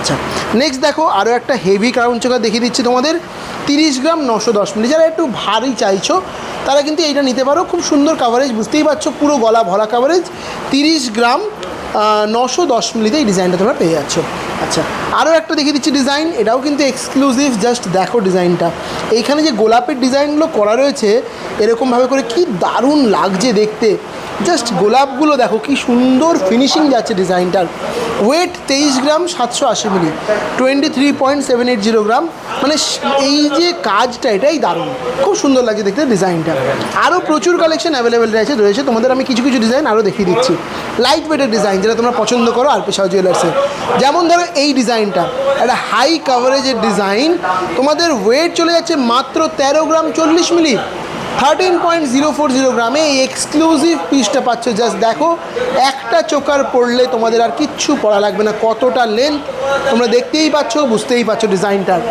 আচ্ছা, নেক্সট দেখো আরও একটা হেভি ক্রাউন চোকার দেখিয়ে দিচ্ছি তোমাদের। 30 গ্রাম 910 মিলি। যারা একটু ভারী চাইছো তারা কিন্তু এইটা নিতে পারো। খুব সুন্দর কাভারেজ, বুঝতেই পারছো, পুরো গলা ভরা কাভারেজ। 30 গ্রাম 910 মিলিতে এই ডিজাইনটা তোমরা পেয়ে যাচ্ছ। আচ্ছা, আরও একটা দেখিয়ে দিচ্ছি ডিজাইন, এটাও কিন্তু এক্সক্লুসিভ। জাস্ট দেখো ডিজাইনটা, এইখানে যে গোলাপের ডিজাইনগুলো করা রয়েছে এরকমভাবে করে, কি দারুণ লাগছে দেখতে। জাস্ট গোলাপগুলো দেখো কি সুন্দর ফিনিশিং যাচ্ছে ডিজাইনটার। ওয়েট 23 গ্রাম 780 মিলি, 23.780 গ্রাম। মানে এই যে কাজটা, এটাই দারুণ, খুব সুন্দর লাগছে দেখতে ডিজাইনটা। আরও প্রচুর কালেকশন অ্যাভেলেবেল রয়েছে। তোমাদের আমি কিছু কিছু ডিজাইন আরও দেখিয়ে দিচ্ছি, লাইট ওয়েটের ডিজাইন যেটা তোমরা পছন্দ করো আরপি সাউ জুয়েলার্সে। যেমন ধরো এই ডিজাইনটা, একটা হাই কাভারেজের ডিজাইন, তোমাদের ওয়েট চলে যাচ্ছে মাত্র 13 গ্রাম 40 মিলি, 13.040 গ্রামে এই এক্সক্লুসিভ পিসটা পাচ্ছ। জাস্ট দেখো, একটা চোকার পড়লে তোমাদের আর কিচ্ছু পড়া লাগবে না, কতটা লেন্থ তোমরা দেখতেই পাচ্ছ, বুঝতেই পারছো ডিজাইনটার।